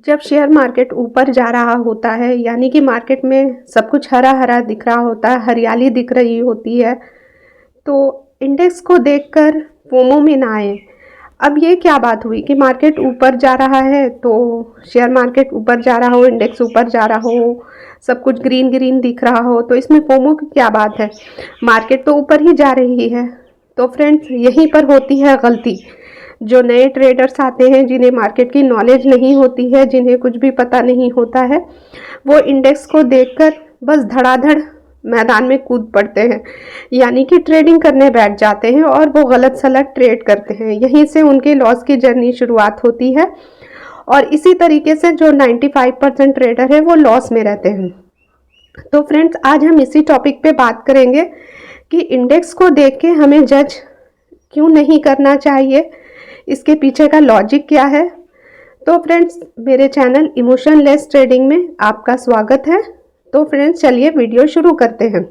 जब share market ऊपर जा रहा होता है यानी कि मार्केट में सब कुछ हरा हरा दिख रहा होता है, हरियाली दिख रही होती है, तो इंडेक्स को देखकर फोमो में ना आए। अब ये क्या बात हुई कि मार्केट ऊपर जा रहा है तो शेयर मार्केट ऊपर जा रहा हो, इंडेक्स ऊपर जा रहा हो, सब कुछ ग्रीन ग्रीन दिख रहा हो, तो इसमें फोमो की क्या बात है? मार्केट तो ऊपर ही जा रही है। तो फ्रेंड्स, यहीं पर होती है गलती। जो नए ट्रेडर्स आते हैं, जिन्हें मार्केट की नॉलेज नहीं होती है, जिन्हें कुछ भी पता नहीं होता है, वो इंडेक्स को देखकर बस धड़ाधड़ मैदान में कूद पड़ते हैं, यानी कि ट्रेडिंग करने बैठ जाते हैं और वो गलत सलत ट्रेड करते हैं। यहीं से उनके लॉस की जर्नी शुरुआत होती है और इसी तरीके से जो 95% ट्रेडर है वो लॉस में रहते हैं। तो फ्रेंड्स, आज हम इसी टॉपिक पे बात करेंगे कि इंडेक्स को देख के हमें जज क्यों नहीं करना चाहिए, इसके पीछे का लॉजिक क्या है। तो फ्रेंड्स, मेरे चैनल इमोशनलेस ट्रेडिंग में आपका स्वागत है। तो फ्रेंड्स, चलिए वीडियो शुरू करते हैं।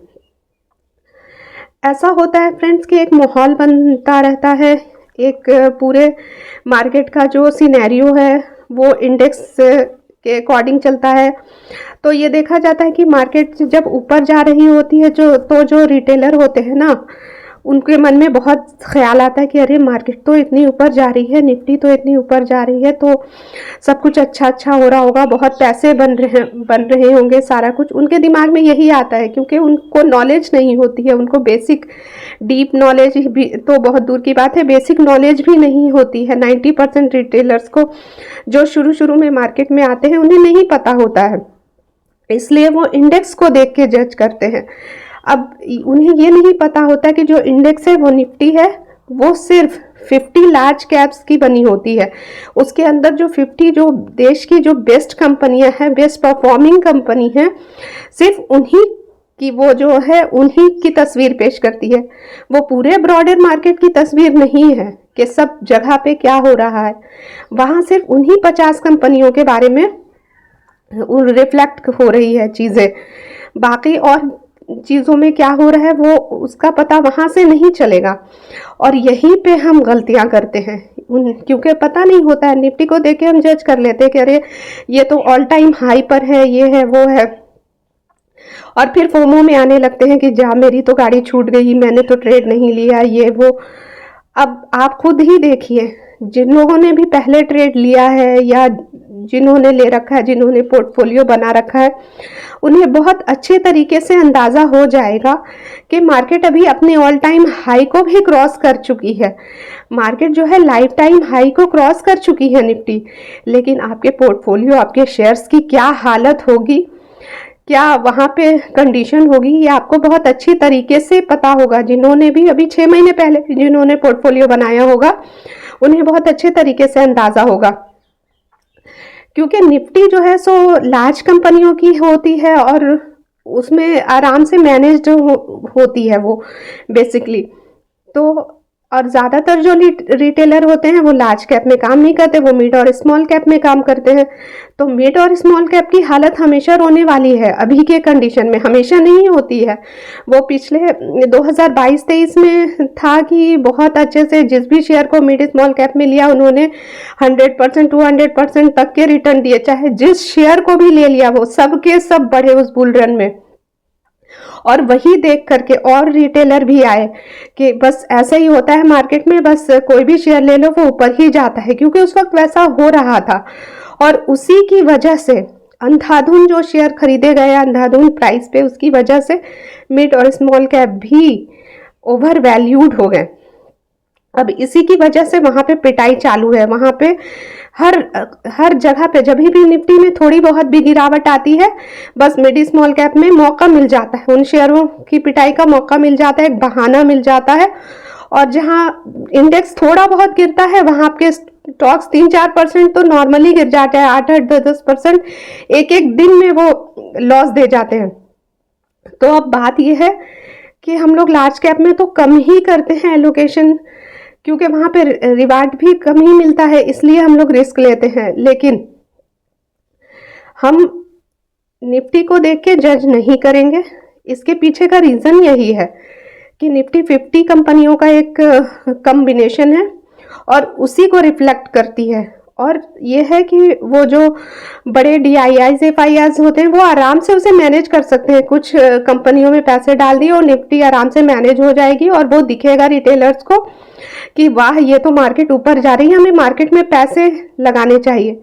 ऐसा होता है फ्रेंड्स कि एक माहौल बनता रहता है, एक पूरे मार्केट का जो सिनेरियो है वो इंडेक्स के अकॉर्डिंग चलता है। तो ये देखा जाता है कि मार्केट जब ऊपर जा रही होती है जो रिटेलर होते हैं ना, उनके मन में बहुत ख्याल आता है कि अरे मार्केट तो इतनी ऊपर जा रही है, निफ्टी तो इतनी ऊपर जा रही है, तो सब कुछ अच्छा अच्छा हो रहा होगा, बहुत पैसे बन रहे होंगे, सारा कुछ उनके दिमाग में यही आता है, क्योंकि उनको नॉलेज नहीं होती है। उनको बेसिक डीप नॉलेज भी तो बहुत दूर की बात है, बेसिक नॉलेज भी नहीं होती है। 90% रिटेलर्स को जो शुरू शुरू में मार्केट में आते हैं उन्हें नहीं पता होता है, इसलिए वो इंडेक्स को देख के जज करते हैं। अब उन्हें ये नहीं पता होता कि जो इंडेक्स है वो निफ्टी है, वो सिर्फ 50 लार्ज कैप्स की बनी होती है। उसके अंदर जो 50 जो देश की जो बेस्ट कंपनियां हैं, बेस्ट परफॉर्मिंग कंपनी है, सिर्फ उन्हीं की वो जो है उन्हीं की तस्वीर पेश करती है। वो पूरे ब्रॉडर मार्केट की तस्वीर नहीं है कि सब जगह पे क्या हो रहा है। वहाँ सिर्फ उन्हीं 50 कंपनियों के बारे में रिफ्लेक्ट हो रही है चीज़ें। बाकी और चीज़ों में क्या हो रहा है वो उसका पता वहाँ से नहीं चलेगा, और यहीं पे हम गलतियाँ करते हैं। क्योंकि पता नहीं होता है, निफ्टी को देख के हम जज कर लेते हैं कि अरे ये तो ऑल टाइम हाई पर है, ये है वो है, और फिर फोमो में आने लगते हैं कि जा मेरी तो गाड़ी छूट गई, मैंने तो ट्रेड नहीं लिया, ये वो। अब आप खुद ही देखिए, जिन लोगों ने भी पहले ट्रेड लिया है या जिन्होंने ले रखा है, जिन्होंने पोर्टफोलियो बना रखा है, उन्हें बहुत अच्छे तरीके से अंदाज़ा हो जाएगा कि मार्केट अभी अपने ऑल टाइम हाई को भी क्रॉस कर चुकी है। मार्केट जो है लाइफ टाइम हाई को क्रॉस कर चुकी है निफ्टी, लेकिन आपके पोर्टफोलियो, आपके शेयर्स की क्या हालत होगी, क्या वहाँ पे कंडीशन होगी, ये आपको बहुत अच्छी तरीके से पता होगा। जिन्होंने भी अभी 6 महीने पहले जिन्होंने पोर्टफोलियो बनाया होगा, उन्हें बहुत अच्छे तरीके से अंदाज़ा होगा। क्योंकि निफ्टी जो है सो लार्ज कंपनियों की होती है और उसमें आराम से मैनेज्ड होती है वो बेसिकली। तो और ज़्यादातर जो रिटेलर होते हैं वो लार्ज कैप में काम नहीं करते, वो मिड और स्मॉल कैप में काम करते हैं। तो मिड और स्मॉल कैप की हालत हमेशा रोने वाली है, अभी के कंडीशन में हमेशा नहीं होती है। वो पिछले 2022-23 में था कि बहुत अच्छे से जिस भी शेयर को मिड स्मॉल कैप में लिया उन्होंने 100% 200% तक के रिटर्न दिए, चाहे जिस शेयर को भी ले लिया वो सब के सब बढ़े उस बुल रन में। और वही देख करके और रिटेलर भी आए कि बस ऐसा ही होता है मार्केट में, बस कोई भी शेयर ले लो वो ऊपर ही जाता है, क्योंकि उस वक्त वैसा हो रहा था। और उसी की वजह से अंधाधुन जो शेयर खरीदे गए अंधाधुन प्राइस पे, उसकी वजह से मिड और स्मॉल कैप भी ओवर वैल्यूड हो गए। अब इसी की वजह से वहाँ पे पिटाई चालू है। वहाँ पे हर जगह पे जब भी निफ्टी में थोड़ी बहुत भी गिरावट आती है, बस मिड स्मॉल कैप में मौका मिल जाता है, उन शेयरों की पिटाई का मौका मिल जाता है, एक बहाना मिल जाता है। और जहाँ इंडेक्स थोड़ा बहुत गिरता है वहाँ आपके स्टॉक्स 3-4% तो नॉर्मली गिर जाते हैं, 8-10% एक एक दिन में वो लॉस दे जाते हैं। तो अब बात यह है कि हम लोग लार्ज कैप में तो कम ही करते हैं एलोकेशन, क्योंकि वहाँ पे रिवार्ड भी कम ही मिलता है, इसलिए हम लोग रिस्क लेते हैं। लेकिन हम निफ्टी को देख के जज नहीं करेंगे। इसके पीछे का रीज़न यही है कि निफ्टी 50 कंपनियों का एक कम्बिनेशन है और उसी को रिफ्लेक्ट करती है। और ये है कि वो जो बड़े DIIs FIIs होते हैं वो आराम से उसे मैनेज कर सकते हैं। कुछ कंपनियों में पैसे डाल दिए और निफ्टी आराम से मैनेज हो जाएगी और वो दिखेगा रिटेलर्स को कि वाह ये तो मार्केट ऊपर जा रही है, हमें मार्केट में पैसे लगाने चाहिए।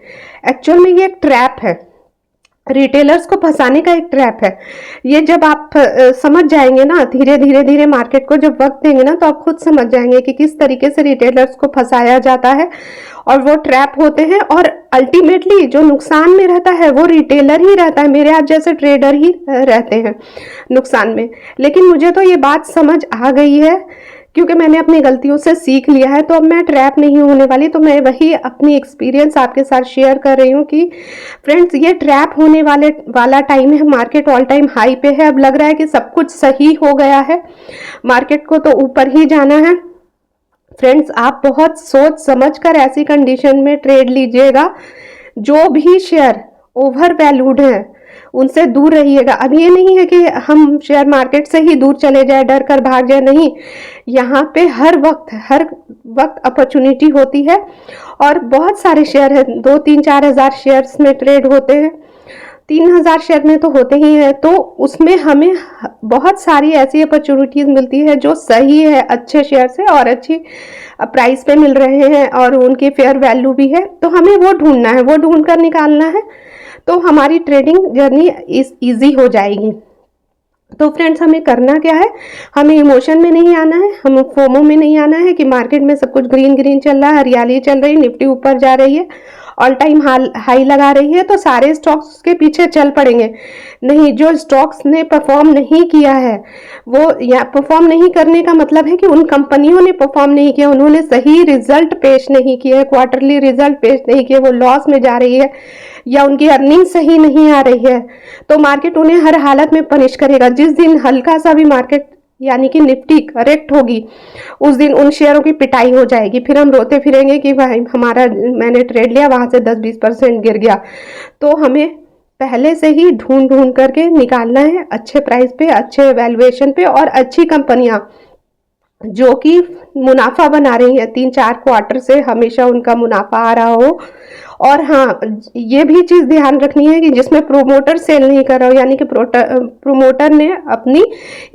एक्चुअल में ये एक ट्रैप है, रिटेलर्स को फंसाने का एक ट्रैप है ये। जब आप समझ जाएंगे ना, धीरे धीरे धीरे मार्केट को जब वक्त देंगे ना, तो आप खुद समझ जाएंगे कि किस तरीके से रिटेलर्स को फंसाया जाता है और वो ट्रैप होते हैं। और अल्टीमेटली जो नुकसान में रहता है वो रिटेलर ही रहता है, मेरे आप जैसे ट्रेडर ही रहते हैं नुकसान में। लेकिन मुझे तो ये बात समझ आ गई है क्योंकि मैंने अपनी गलतियों से सीख लिया है, तो अब मैं ट्रैप नहीं होने वाली। तो मैं वही अपनी एक्सपीरियंस आपके साथ शेयर कर रही हूँ कि फ्रेंड्स ये ट्रैप होने वाला टाइम है। मार्केट ऑल टाइम हाई पे है, अब लग रहा है कि सब कुछ सही हो गया है, मार्केट को तो ऊपर ही जाना है। फ्रेंड्स आप बहुत सोच समझ कर ऐसी कंडीशन में ट्रेड लीजिएगा। जो भी शेयर ओवर वैल्यूड है उनसे दूर रहिएगा। अब ये नहीं है कि हम शेयर मार्केट से ही दूर चले जाए, डर कर भाग जाए, नहीं। यहाँ पे हर वक्त अपॉर्चुनिटी होती है और बहुत सारे शेयर हैं, 2-3-4 हज़ार शेयर्स में ट्रेड होते हैं, 3,000 शेयर में तो होते ही हैं। तो उसमें हमें बहुत सारी ऐसी अपॉर्चुनिटीज मिलती है जो सही है, अच्छे शेयर से और अच्छी प्राइस पे मिल रहे हैं और उनकी फेयर वैल्यू भी है। तो हमें वो ढूंढना है, वो ढूंढ कर निकालना है, तो हमारी ट्रेडिंग जर्नी ईजी हो जाएगी। तो फ्रेंड्स हमें करना क्या है, हमें इमोशन में नहीं आना है, हमें फोमो में नहीं आना है कि मार्केट में सब कुछ ग्रीन ग्रीन चल रहा है, हरियाली चल रही है, निफ्टी ऊपर जा रही है, ऑल टाइम हाई लगा रही है, तो सारे स्टॉक्स के पीछे चल पड़ेंगे। नहीं, जो स्टॉक्स ने परफॉर्म नहीं किया है वो, या परफॉर्म नहीं करने का मतलब है कि उन कंपनियों ने परफॉर्म नहीं किया, उन्होंने सही रिजल्ट पेश नहीं किए, क्वार्टरली रिजल्ट पेश नहीं किए, वो लॉस में जा रही है या उनकी अर्निंग सही नहीं आ रही है, तो मार्केट उन्हें हर हालत में पनिश करेगा। जिस दिन हल्का सा भी मार्केट यानी कि निफ्टी करेक्ट होगी उस दिन उन शेयरों की पिटाई हो जाएगी। फिर हम रोते फिरेंगे कि भाई हमारा, मैंने ट्रेड लिया वहां से 10-20% गिर गया। तो हमें पहले से ही ढूंढ ढूंढ करके निकालना है अच्छे प्राइस पे, अच्छे वैल्यूएशन पे और अच्छी कंपनियां जो कि मुनाफा बना रही है, 3-4 क्वार्टर से हमेशा उनका मुनाफा आ रहा हो। और हाँ, ये भी चीज़ ध्यान रखनी है कि जिसमें प्रोमोटर सेल नहीं कर रहा हो, यानी कि प्रोमोटर ने अपनी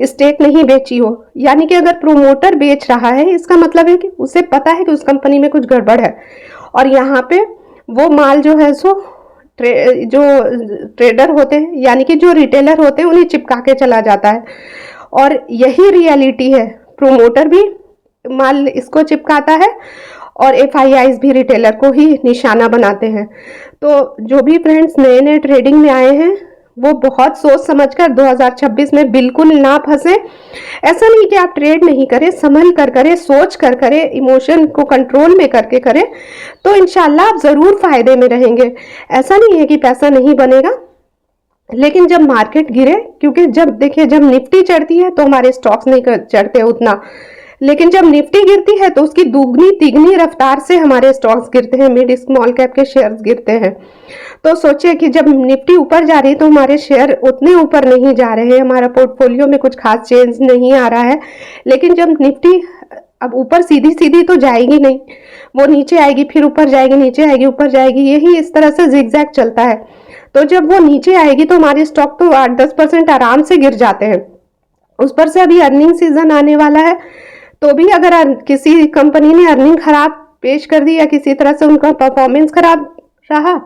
स्टेक नहीं बेची हो। यानी कि अगर प्रोमोटर बेच रहा है इसका मतलब है कि उसे पता है कि उस कंपनी में कुछ गड़बड़ है और यहाँ पे वो माल जो है सो जो ट्रेडर होते हैं यानी कि जो रिटेलर होते हैं उन्हें चिपका के चला जाता है। और यही रियलिटी है, प्रोमोटर भी माल इसको चिपकाता है और FIIs भी रिटेलर को ही निशाना बनाते हैं। तो जो भी फ्रेंड्स नए नए ट्रेडिंग में आए हैं वो बहुत सोच समझकर 2026 में बिल्कुल ना फंसे। ऐसा नहीं कि आप ट्रेड नहीं करें, संभल कर करें, सोच कर करें, इमोशन को कंट्रोल में करके करें, तो इंशाल्लाह आप ज़रूर फायदे में रहेंगे। ऐसा नहीं है कि पैसा नहीं बनेगा, लेकिन जब मार्केट गिरे, क्योंकि जब देखिए जब निफ्टी चढ़ती है तो हमारे स्टॉक्स नहीं चढ़ते उतना, लेकिन जब निफ्टी गिरती है तो उसकी दुगनी तिगनी रफ्तार से हमारे स्टॉक्स गिरते हैं, मिड स्मॉल कैप के शेयर्स गिरते हैं। तो सोचिए कि जब निफ्टी ऊपर जा रही है तो हमारे शेयर उतने ऊपर नहीं जा रहे हैं, हमारा पोर्टफोलियो में कुछ खास चेंज नहीं आ रहा है। लेकिन जब निफ्टी अब ऊपर सीधी सीधी तो जाएगी नहीं, वो नीचे आएगी फिर ऊपर जाएगी, नीचे आएगी ऊपर जाएगी, यही इस तरह से जिगजैग चलता है। तो जब वो नीचे आएगी तो हमारे स्टॉक तो 8-10% आराम से गिर जाते हैं। उस पर से अभी अर्निंग सीजन आने वाला है, तो भी अगर किसी कंपनी ने अर्निंग खराब पेश कर दी या किसी तरह से उनका परफॉर्मेंस खराब रहा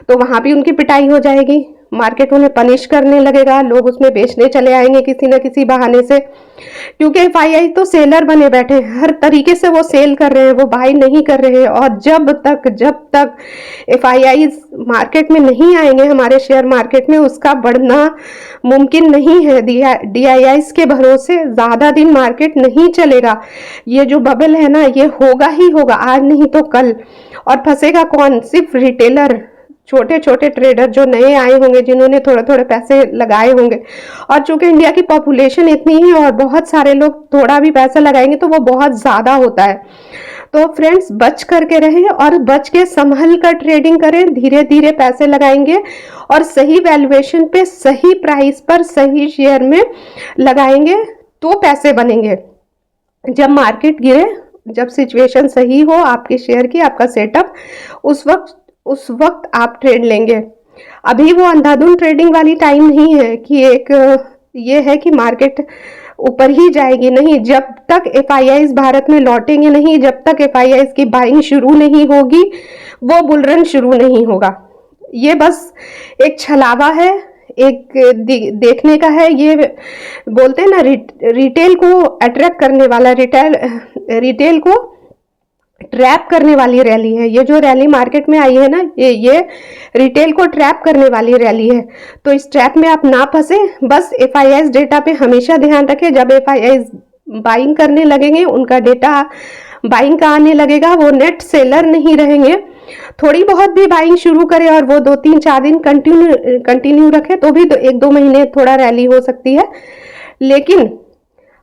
तो वहां भी उनकी पिटाई हो जाएगी, मार्केट उन्हें पनिश करने लगेगा, लोग उसमें बेचने चले आएंगे किसी न किसी बहाने से। क्योंकि FII तो सेलर बने बैठे हैं, हर तरीके से वो सेल कर रहे हैं, वो बाई नहीं कर रहे हैं। और जब तक FII मार्केट में नहीं आएंगे, हमारे शेयर मार्केट में, उसका बढ़ना मुमकिन नहीं है। DIIs के भरोसे ज़्यादा दिन मार्केट नहीं चलेगा। ये जो बबल है ना, ये होगा ही होगा, आज नहीं तो कल। और फंसेगा कौन? सिर्फ रिटेलर, छोटे छोटे ट्रेडर जो नए आए होंगे, जिन्होंने थोड़े थोड़े पैसे लगाए होंगे। और चूंकि इंडिया की पॉपुलेशन इतनी है और बहुत सारे लोग थोड़ा भी पैसा लगाएंगे तो वो बहुत ज़्यादा होता है। तो फ्रेंड्स बच करके रहें और बच के संभल कर ट्रेडिंग करें, धीरे धीरे पैसे लगाएंगे और सही वैल्यूएशन पे, सही प्राइस पर, सही शेयर में लगाएंगे तो पैसे बनेंगे। जब मार्केट गिरे जब सिचुएशन सही हो आपके शेयर की, आपका सेटअप, उस वक्त आप ट्रेड लेंगे। अभी वो अंधाधुंध ट्रेडिंग वाली टाइम नहीं है कि एक ये है कि मार्केट ऊपर ही जाएगी, नहीं। जब तक एफआईआईज भारत में लौटेंगे नहीं, जब तक एफआईआईज की बाइंग शुरू नहीं होगी, वो बुलरन शुरू नहीं होगा। ये बस एक छलावा है, एक देखने का है। ये बोलते हैं ना, रिटेल को अट्रैक्ट करने वाला, रिटेल को ट्रैप करने वाली रैली है। ये जो रैली मार्केट में आई है ना, ये रिटेल को ट्रैप करने वाली रैली है। तो इस ट्रैप में आप ना फंसे। बस एफआईआईज डेटा पे हमेशा ध्यान रखें। जब एफआईआईज बाइंग करने लगेंगे, उनका डेटा बाइंग का आने लगेगा, वो नेट सेलर नहीं रहेंगे। थोड़ी बहुत भी बाइंग शुरू करें और वो 2-3-4 दिन कंटिन्यू रखे तो भी 1-2 महीने थोड़ा रैली हो सकती है, लेकिन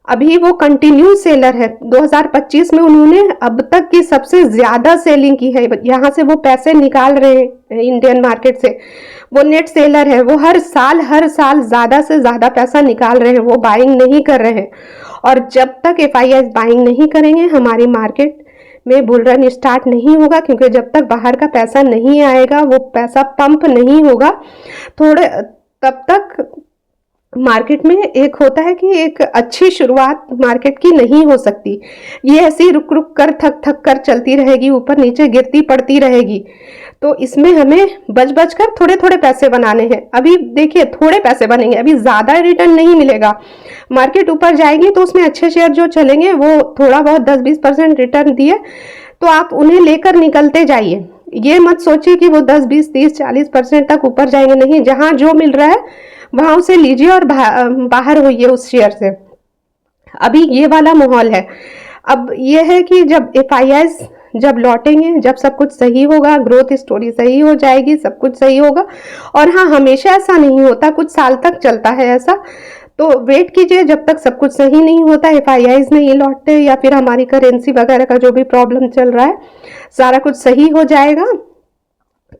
अभी वो कंटिन्यू सेलर है। 2025 में उन्होंने अब तक की सबसे ज्यादा सेलिंग की है। यहाँ से वो पैसे निकाल रहे हैं इंडियन मार्केट से, वो नेट सेलर है। वो हर साल ज्यादा से ज्यादा पैसा निकाल रहे हैं, वो बाइंग नहीं कर रहे हैं। और जब तक एफआईआईज बाइंग नहीं करेंगे, हमारी मार्केट में बुल रन स्टार्ट नहीं होगा, क्योंकि जब तक बाहर का पैसा नहीं आएगा, वो पैसा पंप नहीं होगा थोड़े, तब तक मार्केट में एक होता है कि एक अच्छी शुरुआत मार्केट की नहीं हो सकती। ये ऐसी रुक रुक कर, थक थक कर चलती रहेगी, ऊपर नीचे गिरती पड़ती रहेगी। तो इसमें हमें बच बच कर थोड़े थोड़े पैसे बनाने हैं। अभी देखिए, थोड़े पैसे बनेंगे, अभी ज़्यादा रिटर्न नहीं मिलेगा। मार्केट ऊपर जाएगी तो उसमें अच्छे शेयर जो चलेंगे, वो थोड़ा बहुत 10-20% रिटर्न दिए तो आप उन्हें लेकर निकलते जाइए। ये मत सोचिए कि वो 10-20-30-40% तक ऊपर जाएंगे, नहीं। जहाँ जो मिल रहा है वहां उसे लीजिए और बाहर होइए उस शेयर से। अभी ये वाला माहौल है। अब ये है कि जब एफआईआईज जब लौटेंगे, जब सब कुछ सही होगा, ग्रोथ स्टोरी सही हो जाएगी, सब कुछ सही होगा। और हाँ, हमेशा ऐसा नहीं होता, कुछ साल तक चलता है ऐसा। तो वेट कीजिए जब तक सब कुछ सही नहीं होता, एफआईआईज नहीं लौटते, या फिर हमारी करेंसी वगैरह का जो भी प्रॉब्लम चल रहा है, सारा कुछ सही हो जाएगा।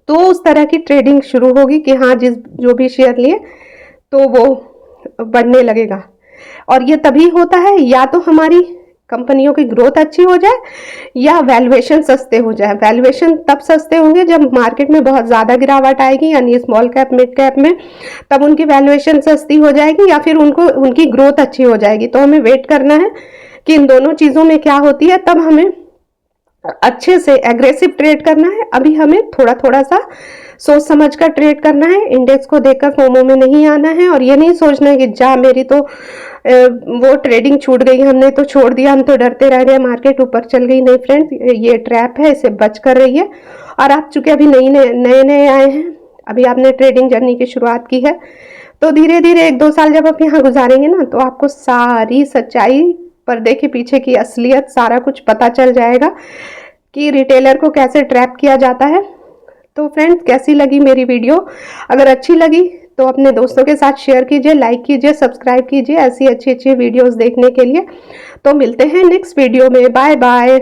तो उस तरह की ट्रेडिंग शुरू होगी कि हाँ, जो भी शेयर लिए तो वो बढ़ने लगेगा। और ये तभी होता है या तो हमारी कंपनियों की ग्रोथ अच्छी हो जाए, या वैल्यूएशन सस्ते हो जाए। वैल्यूएशन तब सस्ते होंगे जब मार्केट में बहुत ज़्यादा गिरावट आएगी, यानी स्मॉल कैप मिड कैप में, तब उनकी वैल्यूएशन सस्ती हो जाएगी, या फिर उनकी ग्रोथ अच्छी हो जाएगी। तो हमें वेट करना है कि इन दोनों चीज़ों में क्या होती है, तब हमें अच्छे से एग्रेसिव ट्रेड करना है। अभी हमें थोड़ा थोड़ा सा सोच समझ कर ट्रेड करना है। इंडेक्स को देखकर फोमो में नहीं आना है, और ये नहीं सोचना है कि जा मेरी तो वो ट्रेडिंग छूट गई, हमने तो छोड़ दिया, हम तो डरते रह गए, मार्केट ऊपर चल गई। नहीं फ्रेंड्स, ये ट्रैप है, इसे बच कर रहिए। और आप चूंकि अभी नए आए हैं, अभी आपने ट्रेडिंग जर्नी की शुरुआत की है, तो धीरे धीरे 1-2 साल जब आप यहाँ गुजारेंगे ना, तो आपको सारी सच्चाई, पर्दे के पीछे की असलियत, सारा कुछ पता चल जाएगा कि रिटेलर को कैसे ट्रैप किया जाता है। तो फ्रेंड्स, कैसी लगी मेरी वीडियो? अगर अच्छी लगी तो अपने दोस्तों के साथ शेयर कीजिए, लाइक कीजिए, सब्सक्राइब कीजिए ऐसी अच्छी अच्छी वीडियोस देखने के लिए। तो मिलते हैं नेक्स्ट वीडियो में। Bye bye.